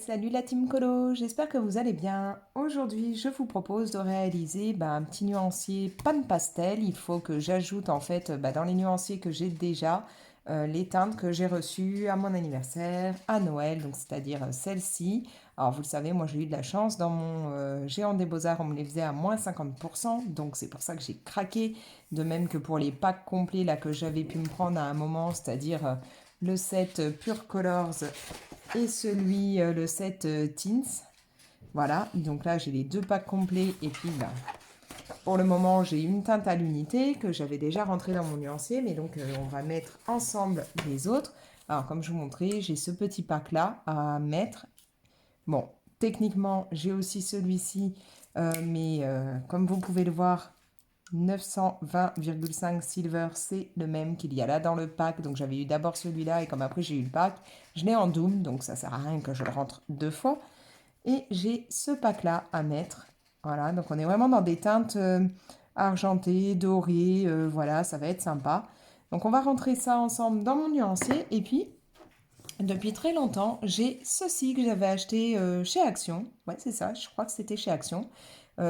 salut la team Colo, j'espère que vous allez bien. Aujourd'hui, je vous propose de réaliser un petit nuancier pan pastel. Il faut que j'ajoute en fait dans les nuanciers que j'ai déjà les teintes que j'ai reçues à mon anniversaire, à Noël, donc c'est-à-dire celle-ci. Alors vous le savez, moi j'ai eu de la chance, dans mon Géant des Beaux-Arts, on me les faisait à moins 50%, donc c'est pour ça que j'ai craqué. De même que pour les packs complets là que j'avais pu me prendre à un moment, c'est-à-dire le set Pure Colors et celui, le set Teens. Voilà, donc là j'ai les deux packs complets et puis pour le moment j'ai une teinte à l'unité que j'avais déjà rentrée dans mon nuancier, mais donc on va mettre ensemble les autres. Alors comme je vous montrais, j'ai ce petit pack là à mettre. Bon, techniquement j'ai aussi celui-ci, mais comme vous pouvez le voir, 920,5 silver, c'est le même qu'il y a là dans le pack. Donc j'avais eu d'abord celui-là et comme après j'ai eu le pack, je l'ai en double, donc ça sert à rien que je le rentre deux fois. Et j'ai ce pack-là à mettre. Voilà, donc on est vraiment dans des teintes argentées, dorées, voilà, ça va être sympa. Donc on va rentrer ça ensemble dans mon nuancier. Et puis, depuis très longtemps, j'ai ceci que j'avais acheté chez Action. Ouais, c'est ça, je crois que c'était chez Action.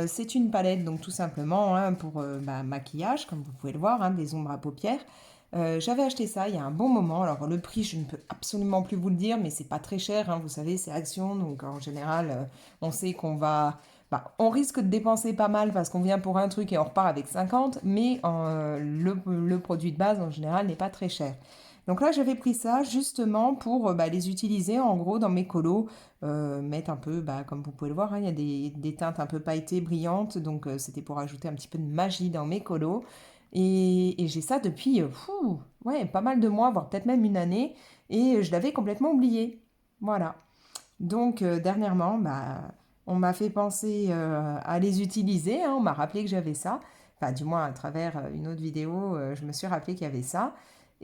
C'est une palette, donc tout simplement pour maquillage, comme vous pouvez le voir, des ombres à paupières. J'avais acheté ça il y a un bon moment. Alors le prix, je ne peux absolument plus vous le dire, mais c'est pas très cher. Vous savez, c'est Action, donc en général, on sait qu'on va, on risque de dépenser pas mal parce qu'on vient pour un truc et on repart avec 50, mais le produit de base en général n'est pas très cher. Donc là, j'avais pris ça justement pour les utiliser en gros dans mes colos, mettre un peu, comme vous pouvez le voir, il y a des teintes un peu pailletées, brillantes, donc c'était pour ajouter un petit peu de magie dans mes colos. Et j'ai ça depuis, ouais, pas mal de mois, voire peut-être même une année, et je l'avais complètement oublié. Voilà. Donc dernièrement, on m'a fait penser à les utiliser, on m'a rappelé que j'avais ça. Enfin, du moins, à travers une autre vidéo, je me suis rappelé qu'il y avait ça.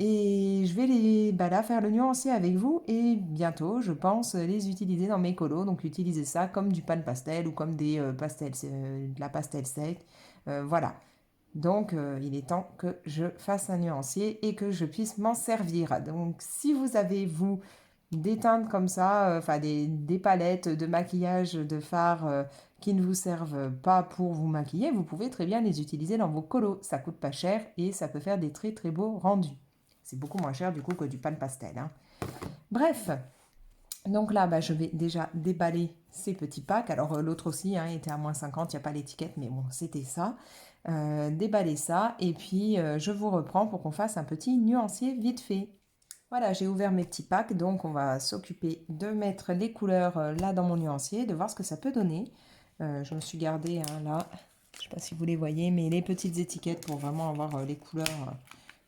Et je vais là, faire le nuancier avec vous et bientôt, je pense, les utiliser dans mes colos. Donc, utiliser ça comme du pan pastel ou comme des pastels, de la pastel sec. Voilà. Donc, il est temps que je fasse un nuancier et que je puisse m'en servir. Donc, si vous avez, vous, des teintes comme ça, enfin des palettes de maquillage, de fard qui ne vous servent pas pour vous maquiller, vous pouvez très bien les utiliser dans vos colos. Ça coûte pas cher et ça peut faire des très très beaux rendus. C'est beaucoup moins cher du coup que du pan pastel, hein. Bref, donc là, je vais déjà déballer ces petits packs. Alors l'autre aussi était à moins 50, il n'y a pas l'étiquette, mais bon, c'était ça. Déballer ça et puis je vous reprends pour qu'on fasse un petit nuancier vite fait. Voilà, j'ai ouvert mes petits packs, donc on va s'occuper de mettre les couleurs là dans mon nuancier, de voir ce que ça peut donner. Je me suis gardé là, je ne sais pas si vous les voyez, mais les petites étiquettes pour vraiment avoir les couleurs,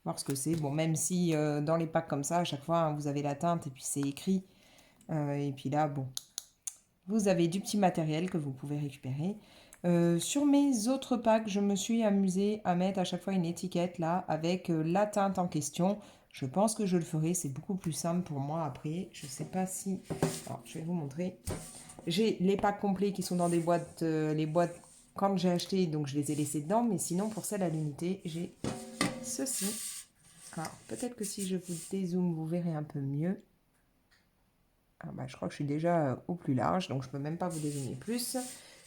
voir ce que c'est. Bon, même si dans les packs comme ça, à chaque fois, vous avez la teinte et puis c'est écrit. Et puis là, bon, vous avez du petit matériel que vous pouvez récupérer. Sur mes autres packs, je me suis amusée à mettre à chaque fois une étiquette là avec la teinte en question. Je pense que je le ferai, c'est beaucoup plus simple pour moi après. Je ne sais pas si... Alors, je vais vous montrer. J'ai les packs complets qui sont dans des boîtes, les boîtes quand j'ai acheté, donc je les ai laissés dedans. Mais sinon, pour celle à l'unité, j'ai ceci. Alors, peut-être que si je vous dézoome, vous verrez un peu mieux. Je crois que je suis déjà au plus large, donc je ne peux même pas vous désigner plus.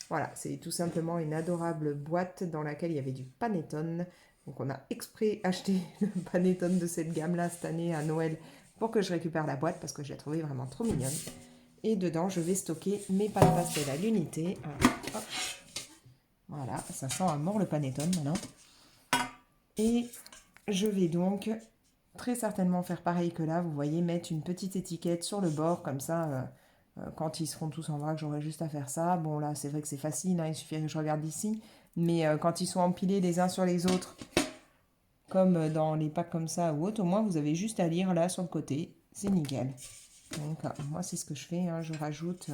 Voilà, c'est tout simplement une adorable boîte dans laquelle il y avait du panettone. Donc on a exprès acheté le panettone de cette gamme-là cette année à Noël pour que je récupère la boîte parce que je l'ai trouvée vraiment trop mignonne. Et dedans, je vais stocker mes pâtes pastel à l'unité. Voilà, ça sent à mort le panettone maintenant. Et je vais donc très certainement faire pareil que là, vous voyez, mettre une petite étiquette sur le bord, comme ça, quand ils seront tous en vrac, j'aurai juste à faire ça. Bon, là, c'est vrai que c'est facile, il suffit que je regarde ici, mais quand ils sont empilés les uns sur les autres, comme dans les packs comme ça ou autre, au moins, vous avez juste à lire là sur le côté, c'est nickel. Donc, moi, c'est ce que je fais, je rajoute...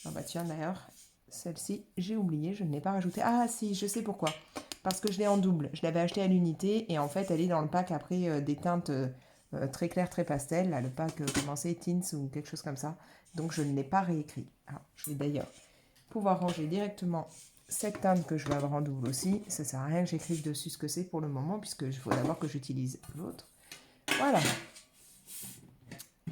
Ah bah tiens, d'ailleurs, celle-ci, j'ai oublié, je ne l'ai pas rajoutée. Ah si, je sais pourquoi. Parce que je l'ai en double. Je l'avais acheté à l'unité et en fait, elle est dans le pack après des teintes très claires, très pastel. Là, le pack, comment c'est, Teens ou quelque chose comme ça. Donc, je ne l'ai pas réécrit. Alors, je vais d'ailleurs pouvoir ranger directement cette teinte que je vais avoir en double aussi. Ça sert à rien que j'écrive dessus ce que c'est pour le moment puisque il faut d'abord que j'utilise l'autre. Voilà.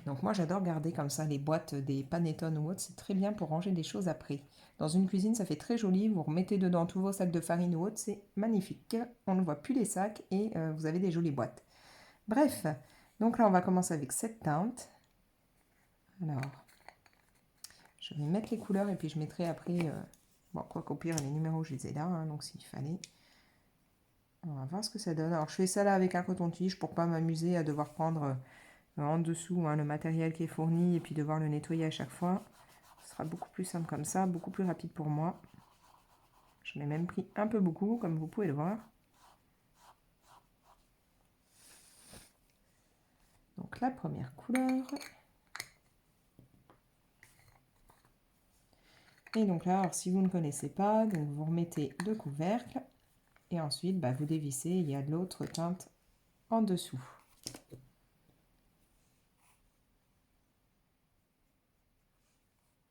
Donc moi j'adore garder comme ça les boîtes des Panettone ou autres, c'est très bien pour ranger des choses après. Dans une cuisine ça fait très joli, vous remettez dedans tous vos sacs de farine ou autres, c'est magnifique. On ne voit plus les sacs et vous avez des jolies boîtes. Bref, donc là on va commencer avec cette teinte. Alors, je vais mettre les couleurs et puis je mettrai après, bon quoi qu'au pire les numéros je les ai là, hein, donc s'il fallait. On va voir ce que ça donne. Alors je fais ça là avec un coton-tige pour pas m'amuser à devoir prendre en dessous hein, le matériel qui est fourni et puis devoir le nettoyer à chaque fois. Ce sera beaucoup plus simple comme ça, beaucoup plus rapide pour moi. J'en ai même pris un peu beaucoup, comme vous pouvez le voir. Donc la première couleur. Et donc là, alors, si vous ne connaissez pas, donc vous remettez le couvercle. Et ensuite, vous dévissez, il y a de l'autre teinte en dessous.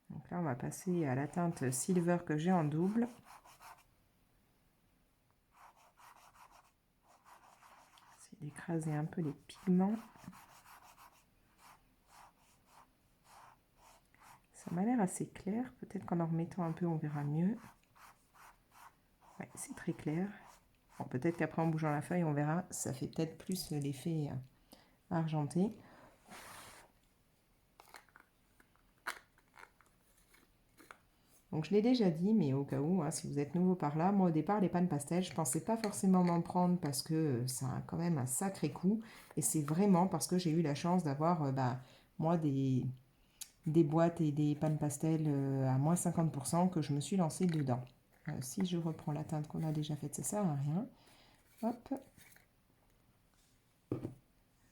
Donc là, on va passer à la teinte Silver que j'ai en double. C'est d'écraser un peu les pigments. Ça m'a l'air assez clair. Peut-être qu'en remettant un peu, on verra mieux. Ouais, c'est très clair. Bon, peut-être qu'après, en bougeant la feuille, on verra. Ça fait peut-être plus l'effet argenté. Donc je l'ai déjà dit, mais au cas où, hein, si vous êtes nouveau par là, moi au départ les pâtes pastel, je ne pensais pas forcément m'en prendre parce que ça a quand même un sacré coût. Et c'est vraiment parce que j'ai eu la chance d'avoir moi des boîtes et des pâtes pastel à moins 50% que je me suis lancée dedans. Si je reprends la teinte qu'on a déjà faite, ça sert à rien. Hop.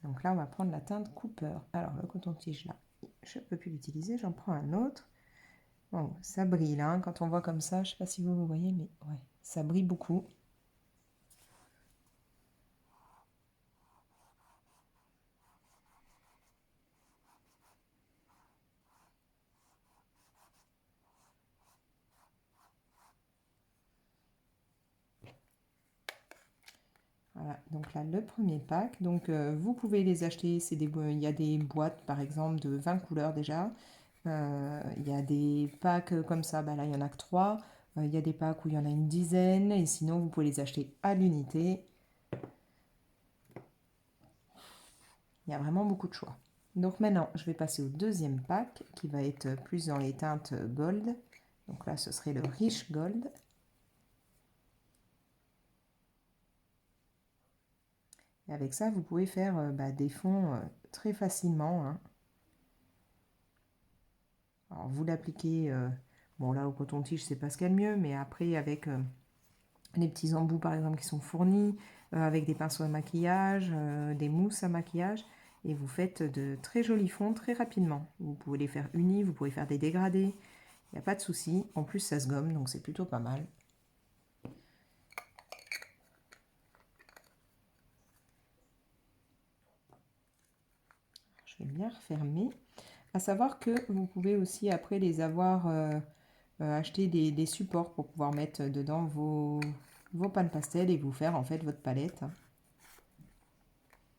Donc là on va prendre la teinte Cooper. Alors le coton-tige là, je ne peux plus l'utiliser, j'en prends un autre. Bon, ça brille là, hein, quand on voit comme ça, je ne sais pas si vous voyez, mais ouais, ça brille beaucoup. Voilà, donc là le premier pack, donc vous pouvez les acheter, il y a des boîtes par exemple de 20 couleurs déjà, il y a des packs comme ça, là il y en a que 3, il y a des packs où il y en a une dizaine, et sinon vous pouvez les acheter à l'unité, il y a vraiment beaucoup de choix. Donc maintenant je vais passer au deuxième pack qui va être plus dans les teintes gold, donc là ce serait le Rich Gold. Et avec ça vous pouvez faire des fonds très facilement, hein. Alors vous l'appliquez, bon là au coton-tige c'est pas ce qu'il y a de mieux, mais après avec les petits embouts par exemple qui sont fournis, avec des pinceaux à maquillage, des mousses à maquillage, et vous faites de très jolis fonds très rapidement. Vous pouvez les faire unis, vous pouvez faire des dégradés, il n'y a pas de souci. En plus ça se gomme donc c'est plutôt pas mal. Je vais bien refermer. À savoir que vous pouvez aussi après les avoir acheter des supports pour pouvoir mettre dedans vos pâtes pastel et vous faire en fait votre palette.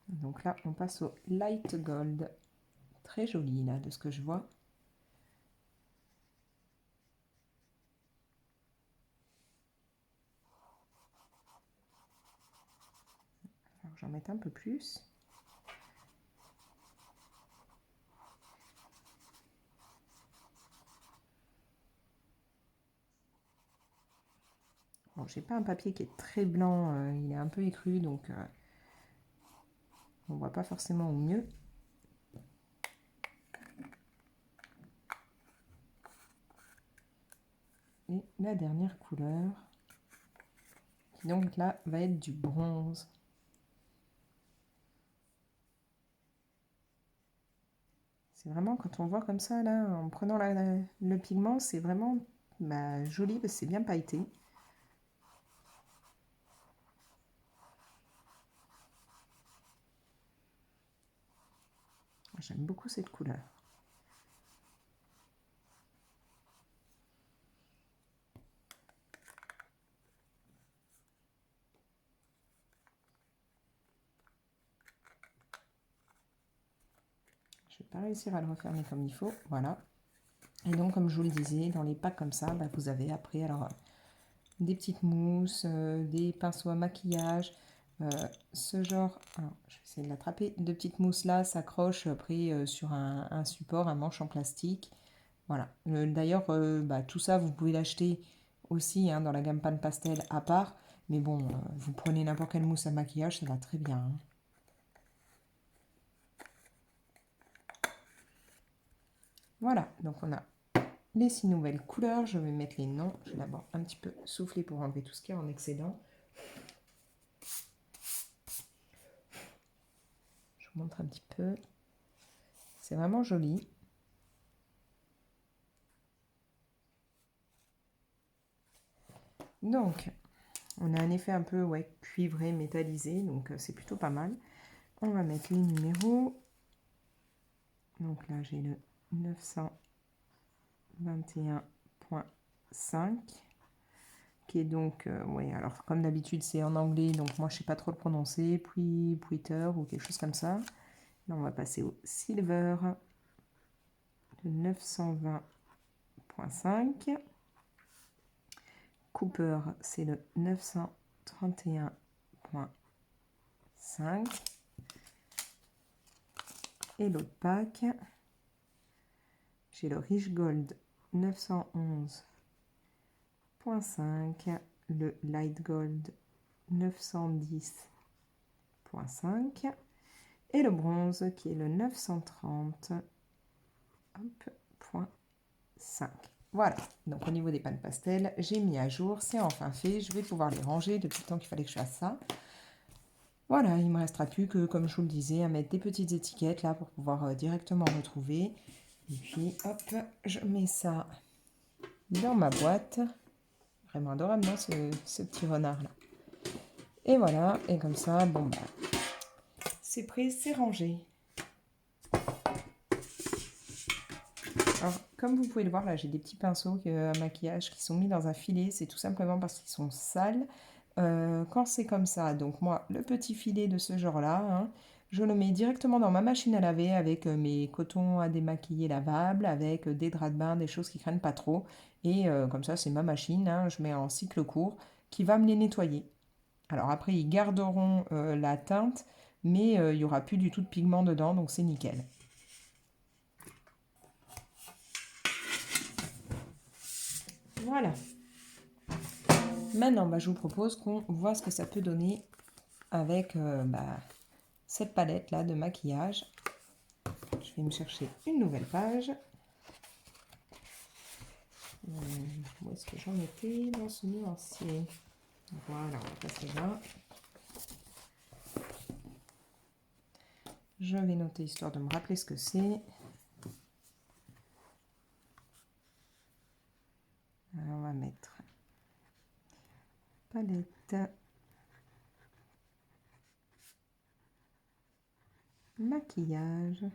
Donc là, on passe au light gold. Très joli là, de ce que je vois. Alors j'en mets un peu plus. Bon, j'ai pas un papier qui est très blanc, il est un peu écru, donc on voit pas forcément au mieux. Et la dernière couleur, qui donc là va être du bronze. C'est vraiment, quand on voit comme ça, là, en prenant le pigment, c'est vraiment joli, parce que c'est bien pailleté. J'aime beaucoup cette couleur. je vais pas réussir à le refermer comme il faut. Voilà. Et donc, comme je vous le disais, dans les packs comme ça, bah, vous avez après alors des petites mousses, des pinceaux à maquillage, ce genre, alors, je vais essayer de l'attraper, de petites mousses là s'accrochent après sur un support, un manche en plastique. Voilà. D'ailleurs, bah, tout ça, vous pouvez l'acheter aussi hein, dans la gamme Pan Pastel à part. Mais bon, vous prenez n'importe quelle mousse à maquillage, ça va très bien. Hein. Voilà, donc on a les 6 nouvelles couleurs. Je vais mettre les noms. Je vais d'abord un petit peu souffler pour enlever tout ce qui est en excédent. Je vous montre un petit peu. C'est vraiment joli. Donc, on a un effet un peu ouais, cuivré, métallisé, donc c'est plutôt pas mal. On va mettre les numéros. Donc là, j'ai le 921.5, qui est donc, ouais, alors comme d'habitude, c'est en anglais, donc moi je sais pas trop le prononcer, puis Twitter ou quelque chose comme ça. Là, on va passer au silver, le 920.5. Cooper, c'est le 931.5. Et l'autre pack, j'ai le Rich Gold 911.5, le Light Gold 910.5 et le bronze qui est le 930.5. Voilà, donc au niveau des pans pastels, j'ai mis à jour, c'est enfin fait, je vais pouvoir les ranger depuis le temps qu'il fallait que je fasse ça. Voilà, il ne me restera plus que, comme je vous le disais, à mettre des petites étiquettes là pour pouvoir directement retrouver. Et puis, hop, je mets ça dans ma boîte. Vraiment adorable, non, ce petit renard-là. Et voilà, et comme ça, bon, bah, c'est prêt, c'est rangé. Alors, comme vous pouvez le voir, là, j'ai des petits pinceaux à maquillage qui sont mis dans un filet. C'est tout simplement parce qu'ils sont sales. Quand c'est comme ça, donc moi, le petit filet de ce genre-là, hein, je le mets directement dans ma machine à laver avec mes cotons à démaquiller lavables, avec des draps de bain, des choses qui craignent pas trop. Et comme ça, c'est ma machine, hein, je mets en cycle court qui va me les nettoyer. Alors après, ils garderont la teinte, mais il n'y aura plus du tout de pigment dedans, donc c'est nickel. Voilà. Maintenant, bah, je vous propose qu'on voit ce que ça peut donner avec cette palette-là de maquillage. Je vais me chercher une nouvelle page. Où est-ce que j'en étais dans ce nuancier? Voilà, on va passer là. Je vais noter histoire de me rappeler ce que c'est. Alors, on va mettre palette maquillage.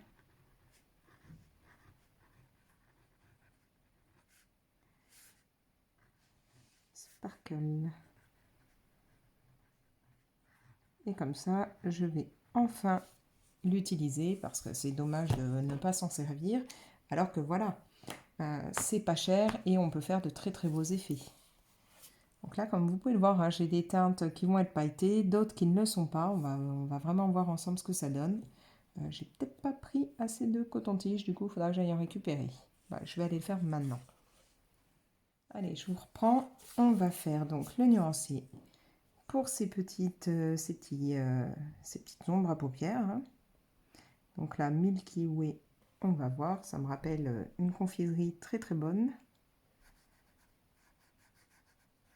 Sparkle. Et comme ça, je vais enfin l'utiliser parce que c'est dommage de ne pas s'en servir. Alors que voilà, c'est pas cher et on peut faire de très très beaux effets. Donc là, comme vous pouvez le voir, hein, j'ai des teintes qui vont être pailletées, d'autres qui ne le sont pas. On va vraiment voir ensemble ce que ça donne. J'ai peut-être pas pris assez de coton-tige, du coup, il faudra que j'aille en récupérer. Bah, je vais aller le faire maintenant. Allez, je vous reprends. On va faire donc le nuancier pour ces petites ombres à paupières. Hein. Donc là, Milky Way, on va voir. Ça me rappelle une confiserie très très bonne.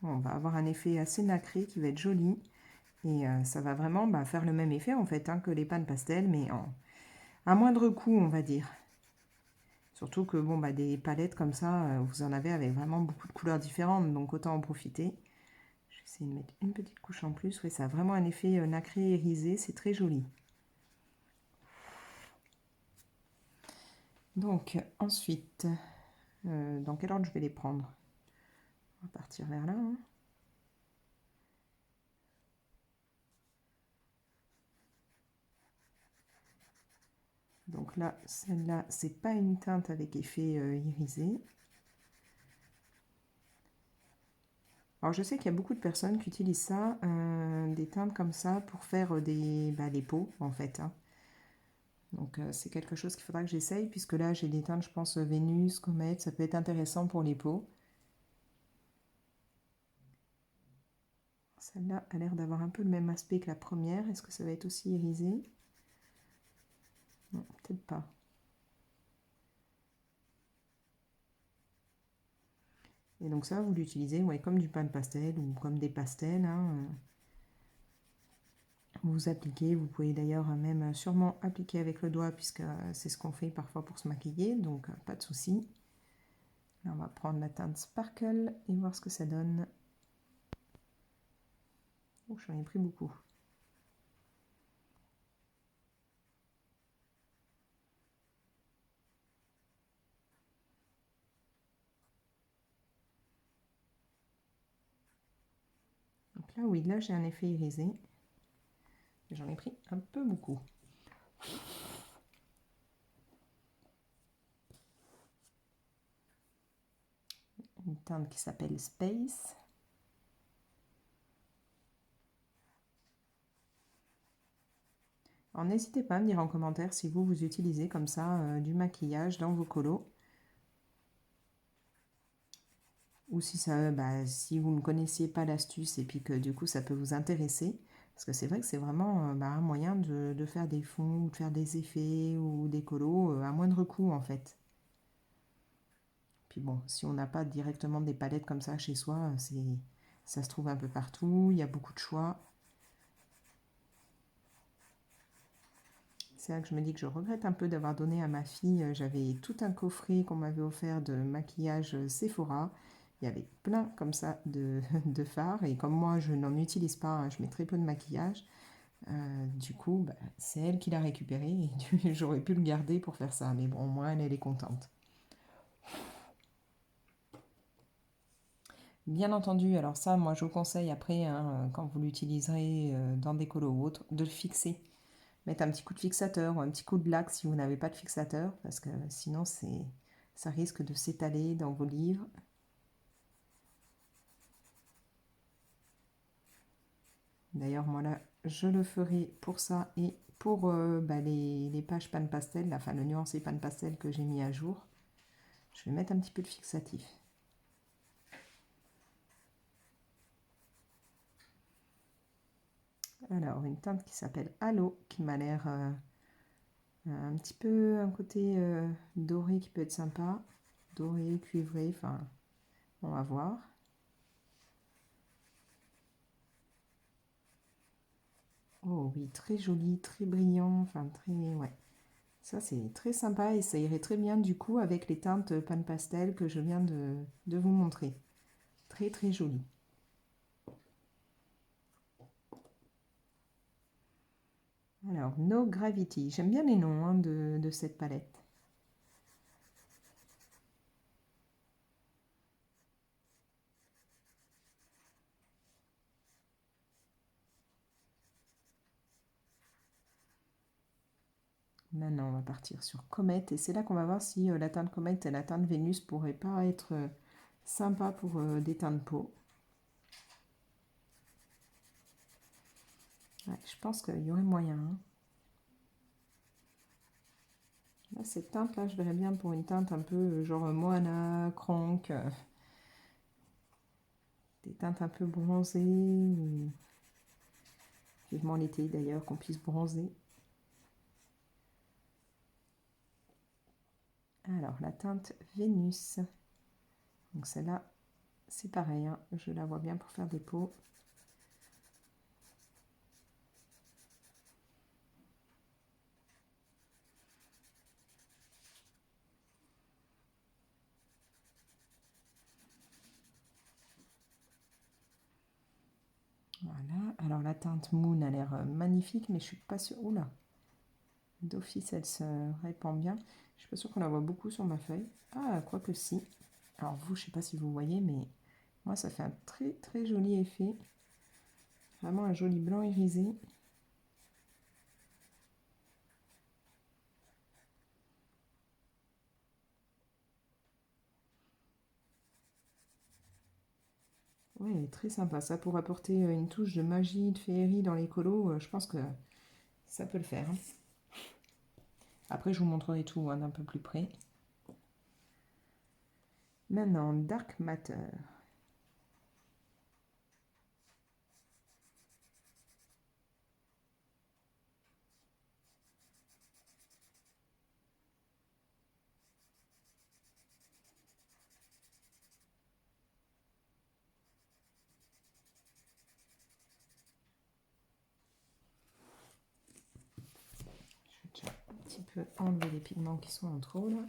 On va avoir un effet assez nacré qui va être joli. Et ça va vraiment faire le même effet en fait hein, que les pans pastel, mais à moindre coût, on va dire. Surtout que bon, des palettes comme ça, vous en avez avec vraiment beaucoup de couleurs différentes, donc autant en profiter. Je vais essayer de mettre une petite couche en plus. Oui, ça a vraiment un effet nacré irisé, c'est très joli. Donc ensuite, dans quel ordre je vais les prendre? On va partir vers là. Hein. Donc là, celle-là, c'est pas une teinte avec effet irisé. Alors je sais qu'il y a beaucoup de personnes qui utilisent ça, des teintes comme ça, pour faire des peaux en fait, hein. Donc c'est quelque chose qu'il faudra que j'essaye, puisque là j'ai des teintes, je pense, Vénus, Comète, ça peut être intéressant pour les peaux. Celle-là a l'air d'avoir un peu le même aspect que la première. Est-ce que ça va être aussi irisé? Non, peut-être pas. Et donc ça, vous l'utilisez comme du pain de pastel ou comme des pastels, hein. Vous appliquez, vous pouvez d'ailleurs même sûrement appliquer avec le doigt, puisque c'est ce qu'on fait parfois pour se maquiller, donc pas de souci. Là, on va prendre la teinte Sparkle et voir ce que ça donne. Oh, j'en ai pris beaucoup. Donc là, oui, là j'ai un effet irisé. J'en ai pris un peu beaucoup. Une teinte qui s'appelle Space. Alors n'hésitez pas à me dire en commentaire si vous utilisez comme ça du maquillage dans vos colos. Ou si, si vous ne connaissiez pas l'astuce et puis que du coup ça peut vous intéresser. Parce que c'est vrai que c'est vraiment un moyen de faire des fonds, ou de faire des effets ou des colos à moindre coût en fait. Puis bon, si on n'a pas directement des palettes comme ça chez soi, ça se trouve un peu partout, il y a beaucoup de choix. C'est là que je me dis que je regrette un peu d'avoir donné à ma fille, j'avais tout un coffret qu'on m'avait offert de maquillage Sephora. Il y avait plein comme ça de fards et comme moi je n'en utilise pas, hein, je mets très peu de maquillage, du coup c'est elle qui l'a récupéré et j'aurais pu le garder pour faire ça. Mais bon, au moins elle est contente. Bien entendu, alors ça, moi je vous conseille après, hein, quand vous l'utiliserez dans des colos ou autres, de le fixer. Mettre un petit coup de fixateur ou un petit coup de laque si vous n'avez pas de fixateur, parce que sinon ça risque de s'étaler dans vos livres. D'ailleurs, moi là, je le ferai pour ça et pour les pages pan pastel, enfin le nuancé pan pastel que j'ai mis à jour. Je vais mettre un petit peu de fixatif. Alors, une teinte qui s'appelle Halo, qui m'a l'air un petit peu un côté doré qui peut être sympa. Doré, cuivré, enfin, on va voir. Oh oui, très joli, très brillant, enfin très... Ouais. Ça, c'est très sympa et ça irait très bien du coup avec les teintes pan pastel que je viens de vous montrer. Très très joli. Alors, No Gravity. J'aime bien les noms hein, de cette palette. Maintenant, on va partir sur Comète et c'est là qu'on va voir si la teinte Comète et la teinte Vénus pourraient pas être sympa pour des teintes de peau. Ouais, je pense qu'il y aurait moyen, hein. Là, cette teinte-là, je verrais bien pour une teinte un peu genre Moana, Kronk, des teintes un peu bronzées. Vivement l'été d'ailleurs, qu'on puisse bronzer. Alors, la teinte Vénus. Donc celle-là, c'est pareil, hein, je la vois bien pour faire des peaux. Voilà, alors la teinte Moon a l'air magnifique, mais je suis pas sûre. Oula, d'office elle se répand bien. Je suis pas sûre qu'on la voit beaucoup sur ma feuille. Ah, quoique si. Alors vous, je sais pas si vous voyez, mais moi ça fait un très très joli effet. Vraiment un joli blanc irisé. Ouais, il est très sympa. Ça, pour apporter une touche de magie, de féerie dans les colos, je pense que ça peut le faire, hein. Après, je vous montrerai tout hein, d'un peu plus près. Maintenant, Dark Matter. Je vais déjà un petit peu enlever les pigments qui sont en trop là.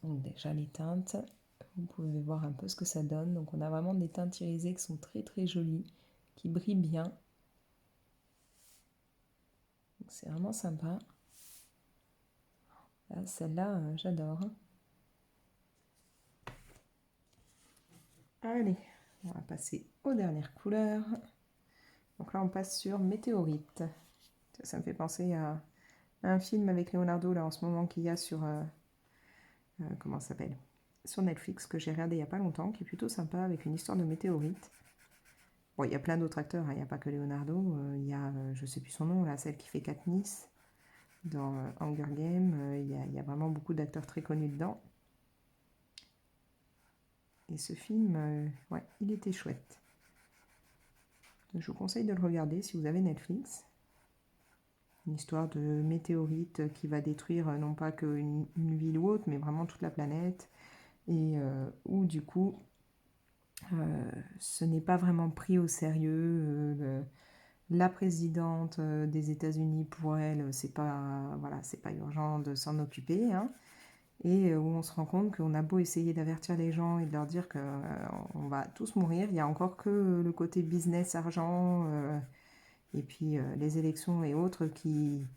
Donc déjà les teintes, vous pouvez voir un peu ce que ça donne. Donc on a vraiment des teintes irisées qui sont très très jolies, qui brillent bien. C'est vraiment sympa. Là, celle-là, j'adore. Allez, on va passer aux dernières couleurs. Donc là, on passe sur Météorite. Ça me fait penser à un film avec Leonardo là en ce moment qu'il y a sur comment ça s'appelle, sur Netflix, que j'ai regardé il n'y a pas longtemps, qui est plutôt sympa avec une histoire de météorite. Bon, il y a plein d'autres acteurs, hein, il n'y a pas que Leonardo. Il y a, je sais plus son nom là, celle qui fait Katniss dans Hunger Games. Il y a vraiment beaucoup d'acteurs très connus dedans. Et ce film, ouais, il était chouette. Je vous conseille de le regarder si vous avez Netflix. Une histoire de météorite qui va détruire non pas qu'une ville ou autre, mais vraiment toute la planète. Et où du coup, ce n'est pas vraiment pris au sérieux. La présidente des États-Unis, pour elle, c'est pas, voilà, c'est pas urgent de s'en occuper, hein. Et où on se rend compte qu'on a beau essayer d'avertir les gens et de leur dire qu'on va tous mourir, il n'y a encore que le côté business, argent, et puis les élections et autres qui...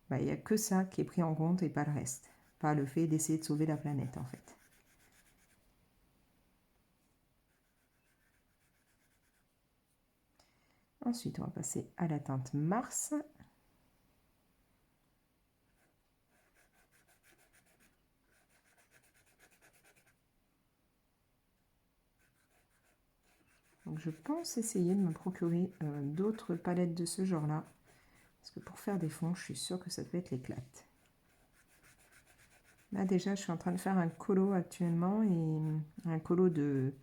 Bah, il n'y a que ça qui est pris en compte et pas le reste. Pas le fait d'essayer de sauver la planète, en fait. Ensuite, on va passer à la teinte Mars. Donc je pense essayer de me procurer d'autres palettes de ce genre-là. Parce que pour faire des fonds, je suis sûre que ça peut être l'éclate. Là déjà, je suis en train de faire un colo actuellement. Et un colo de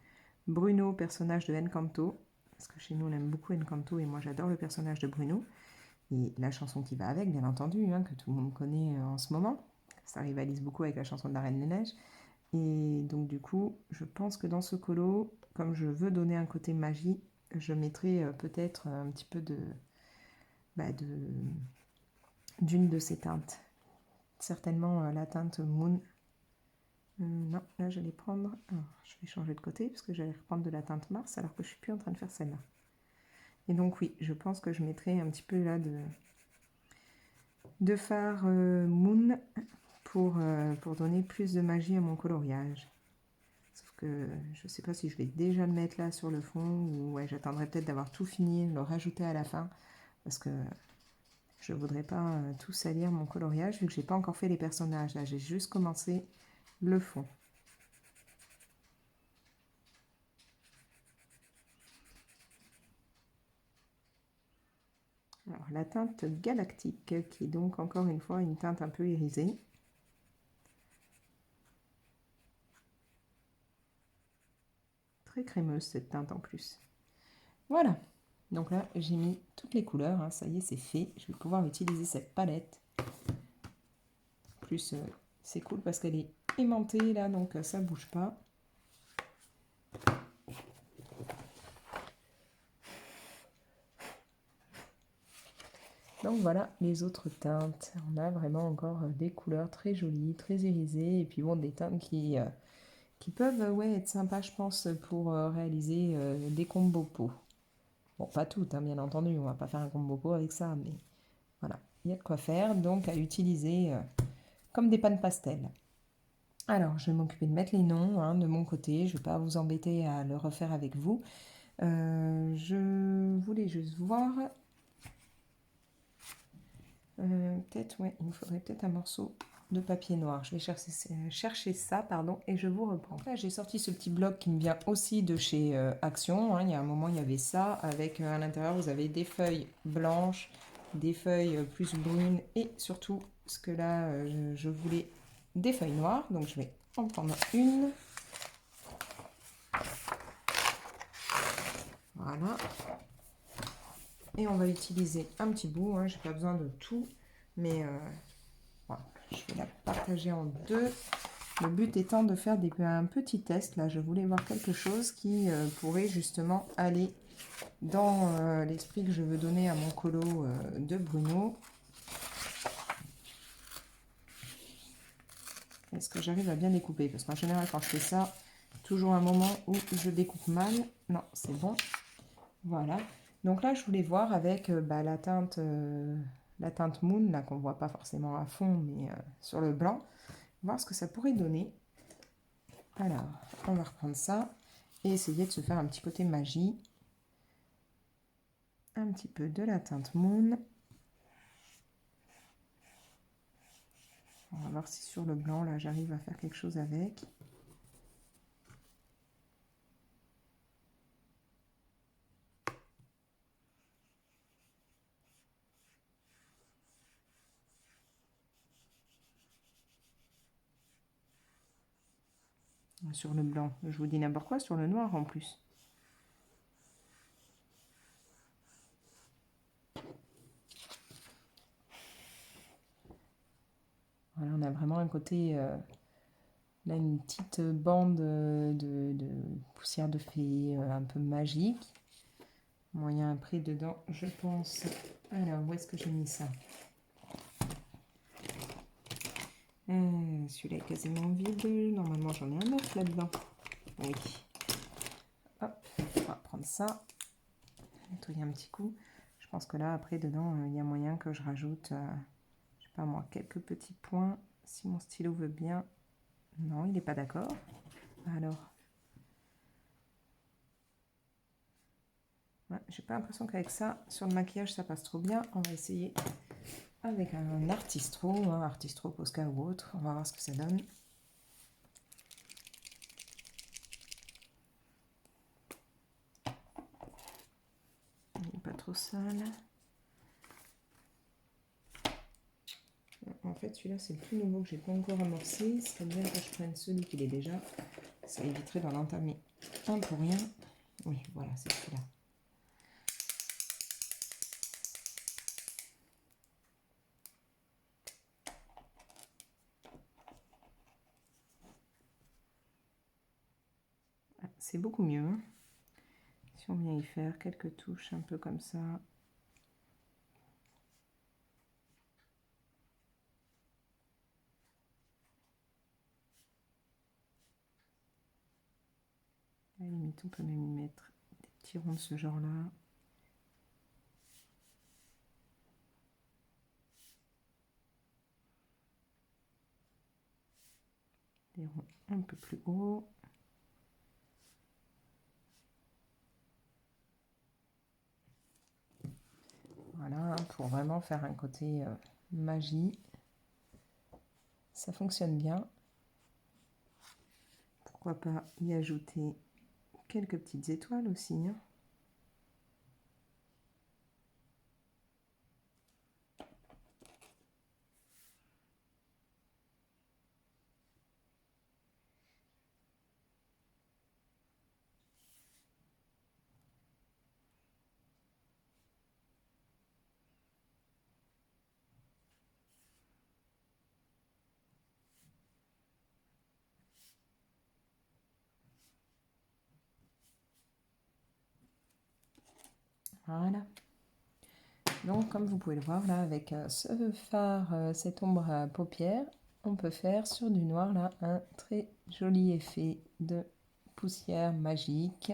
Bruno, personnage de Encanto. Parce que chez nous, on aime beaucoup Encanto et moi, j'adore le personnage de Bruno. Et la chanson qui va avec, bien entendu, hein, que tout le monde connaît en ce moment. Ça rivalise beaucoup avec la chanson de la Reine des Neiges. Et donc du coup, je pense que dans ce colo, comme je veux donner un côté magie, je mettrai peut-être un petit peu bah, d'une de ces teintes. Certainement la teinte Moon. Non, là je vais prendre... Alors, je vais changer de côté parce que j'allais reprendre de la teinte Mars alors que je suis plus en train de faire celle-là. Et donc oui, je pense que je mettrai un petit peu là de fard Moon pour donner plus de magie à mon coloriage. Sauf que je ne sais pas si je vais déjà le mettre là sur le fond ou ouais, j'attendrai peut-être d'avoir tout fini, le rajouter à la fin parce que je ne voudrais pas tout salir mon coloriage vu que j'ai pas encore fait les personnages. Là, j'ai juste commencé le fond. Alors, la teinte galactique qui est donc encore une fois une teinte un peu irisée. Très crémeuse cette teinte en plus. Voilà. Donc là, j'ai mis toutes les couleurs, hein. Ça y est, c'est fait. Je vais pouvoir utiliser cette palette. En plus, c'est cool parce qu'elle est aimantée là, donc ça bouge pas. Donc voilà les autres teintes. On a vraiment encore des couleurs très jolies, très irisées. Et puis bon, des teintes qui peuvent ouais, être sympas, je pense, pour réaliser des combos peau. Bon, pas toutes, hein, bien entendu. On va pas faire un combo peau avec ça, mais voilà. Il y a de quoi faire, donc à utiliser comme des pannes pastel. Alors, je vais m'occuper de mettre les noms hein, de mon côté. Je ne vais pas vous embêter à le refaire avec vous. Je voulais juste voir... peut-être, ouais, il me faudrait peut-être un morceau de papier noir. Je vais chercher ça, pardon, et je vous reprends. Là, j'ai sorti ce petit bloc qui me vient aussi de chez Action. Hein. Il y a un moment, il y avait ça. Avec à l'intérieur, vous avez des feuilles blanches, des feuilles plus brunes et surtout, ce que là, je voulais des feuilles noires. Donc, je vais en prendre une. Voilà. Et on va utiliser un petit bout. Hein. Je n'ai pas besoin de tout, mais voilà. Je vais la partager en deux. Le but étant de faire un petit test. Là, je voulais voir quelque chose qui pourrait justement aller dans l'esprit que je veux donner à mon colo de Bruno. Est-ce que j'arrive à bien découper? Parce qu'en général, quand je fais ça, toujours un moment où je découpe mal. Non, c'est bon. Voilà. Donc là, je voulais voir avec la teinte Moon, là qu'on ne voit pas forcément à fond, mais sur le blanc, voir ce que ça pourrait donner. Alors, on va reprendre ça et essayer de se faire un petit côté magie. Un petit peu de la teinte Moon. On va voir si sur le blanc, là, j'arrive à faire quelque chose avec. Sur le blanc, je vous dis n'importe quoi, sur le noir en plus. Voilà, on a vraiment un côté, là, une petite bande de poussière de fée, un peu magique. Moyen après dedans, je pense. Alors, où est-ce que j'ai mis ça? Celui-là est quasiment vide. Normalement, j'en ai un autre là-dedans. Oui. Hop, on va prendre ça. Nettoyer un petit coup. Je pense que là, après, dedans, il y a moyen que je rajoute, je sais pas moi, quelques petits points. Si mon stylo veut bien. Non, il n'est pas d'accord. Alors. Ouais, j'ai pas l'impression qu'avec ça, sur le maquillage, ça passe trop bien. On va essayer avec un Artistro, Artistro Posca ou autre. On va voir ce que ça donne. Il n'est pas trop sale. En fait, celui-là, c'est le plus nouveau que j'ai pas encore amorcé. Ce serait bien que je prenne celui qui l'est déjà. Ça éviterait d'en entamer un pour rien. Oui, voilà, c'est celui-là. C'est beaucoup mieux. Hein. Si on vient y faire quelques touches un peu comme ça. À la limite, on peut même y mettre des petits ronds de ce genre-là. Des ronds un peu plus hauts. Voilà, pour vraiment faire un côté magie. Ça fonctionne bien. Pourquoi pas y ajouter quelques petites étoiles aussi. Hein. Voilà. Donc, comme vous pouvez le voir là, avec ce fard, cette ombre à paupières, on peut faire sur du noir là un très joli effet de poussière magique.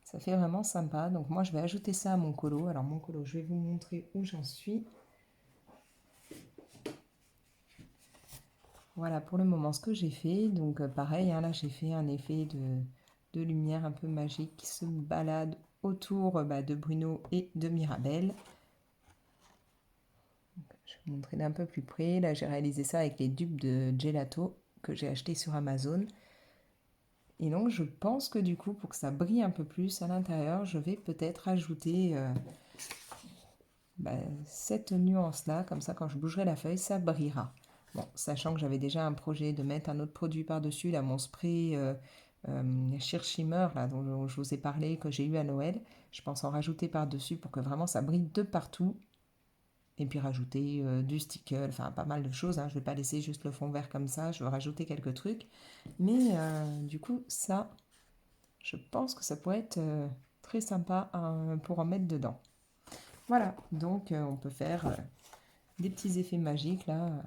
Ça fait vraiment sympa. Donc moi, je vais ajouter ça à mon colo. Alors mon colo, je vais vous montrer où j'en suis. Voilà pour le moment ce que j'ai fait. Donc pareil, hein, là j'ai fait un effet de lumière un peu magique qui se balade autour de Bruno et de Mirabelle. Donc, Je vais vous montrer d'un peu plus près. Là, j'ai réalisé ça avec les dupes de gelato que j'ai acheté sur Amazon. Et donc, je pense que du coup, pour que ça brille un peu plus à l'intérieur, je vais peut-être ajouter cette nuance-là. Comme ça, quand je bougerai la feuille, ça brillera. Bon, sachant que j'avais déjà un projet de mettre un autre produit par-dessus, là, mon spray Sheer Shimmer, là, dont je vous ai parlé, que j'ai eu à Noël. Je pense en rajouter par-dessus pour que vraiment ça brille de partout. Et puis rajouter du sticker, enfin pas mal de choses, hein. Je ne vais pas laisser juste le fond vert comme ça, je vais rajouter quelques trucs. Mais du coup, ça, je pense que ça pourrait être très sympa pour en mettre dedans. Voilà, donc on peut faire des petits effets magiques là.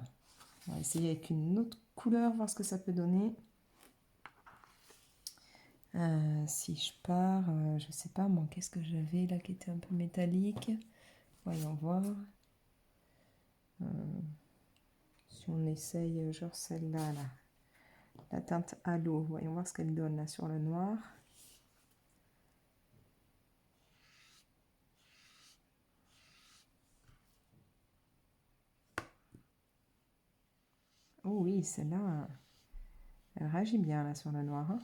On va essayer avec une autre couleur, voir ce que ça peut donner. Si je pars, je sais pas moi, qu'est-ce que j'avais là qui était un peu métallique. Voyons voir. Si on essaye genre celle-là, là. La teinte halo, voyons voir ce qu'elle donne là sur le noir. Oh oui, celle-là, elle réagit bien là sur le noir, hein.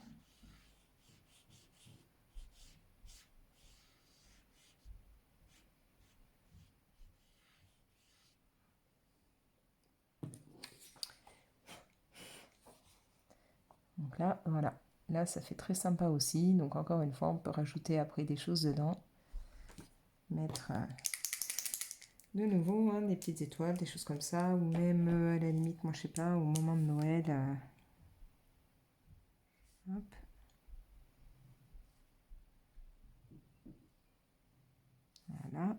Donc là, voilà. Là, ça fait très sympa aussi. Donc encore une fois, on peut rajouter après des choses dedans. Mettre de nouveau hein, des petites étoiles, des choses comme ça. Ou même à la limite, moi je sais pas, au moment de Noël. Hop. Voilà.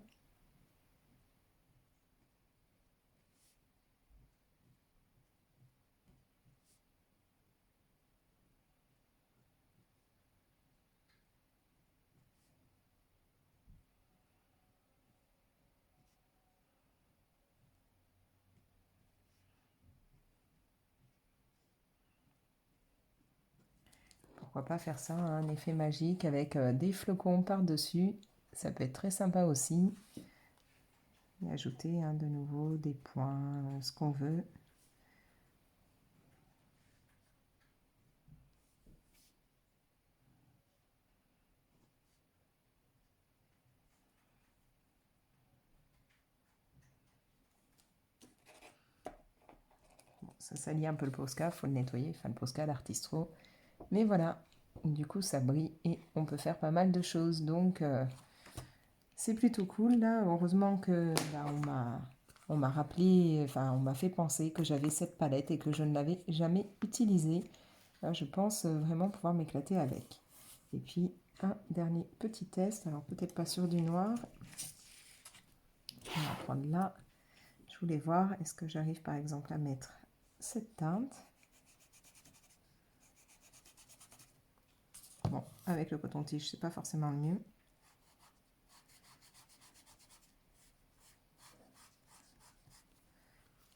Pourquoi pas faire ça, hein, un effet magique avec des flocons par-dessus. Ça peut être très sympa aussi. Et ajouter hein, de nouveau des points, ce qu'on veut. Bon, ça salit un peu le Posca, faut le nettoyer, enfin le Posca d'Artistro. Mais voilà, du coup ça brille et on peut faire pas mal de choses. Donc c'est plutôt cool là. Heureusement que on m'a rappelé, enfin on m'a fait penser que j'avais cette palette et que je ne l'avais jamais utilisée. Là, je pense vraiment pouvoir m'éclater avec. Et puis un dernier petit test, alors peut-être pas sur du noir. On va prendre là. Je voulais voir, est-ce que j'arrive par exemple à mettre cette teinte. Bon, avec le coton-tige, c'est pas forcément le mieux.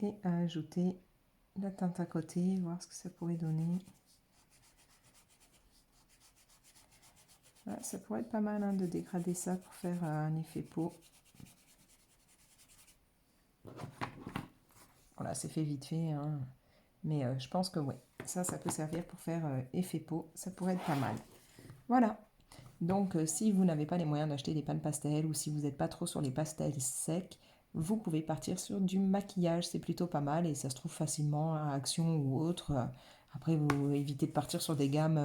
Et à ajouter la teinte à côté, voir ce que ça pourrait donner. Voilà, ça pourrait être pas mal hein, de dégrader ça pour faire un effet peau. Voilà, c'est fait vite fait, hein. Mais je pense que oui, ça peut servir pour faire effet peau, ça pourrait être pas mal. Voilà, donc si vous n'avez pas les moyens d'acheter des pâtes pastel ou si vous n'êtes pas trop sur les pastels secs, vous pouvez partir sur du maquillage, c'est plutôt pas mal et ça se trouve facilement à Action ou autre. Après, vous évitez de partir sur des gammes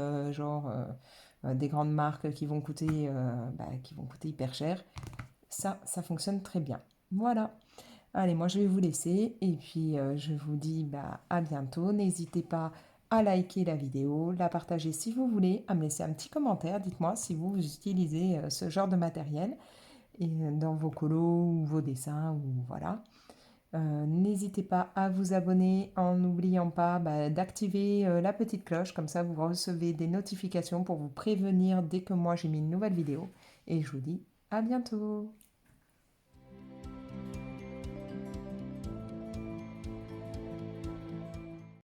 des grandes marques qui vont coûter hyper cher. Ça fonctionne très bien. Voilà. Allez, moi je vais vous laisser et puis je vous dis à bientôt. N'hésitez pas à liker la vidéo, la partager si vous voulez, à me laisser un petit commentaire. Dites-moi si vous utilisez ce genre de matériel et, dans vos colos ou vos dessins ou voilà. N'hésitez pas à vous abonner en n'oubliant pas d'activer la petite cloche, comme ça vous recevez des notifications pour vous prévenir dès que moi j'ai mis une nouvelle vidéo. Et je vous dis à bientôt.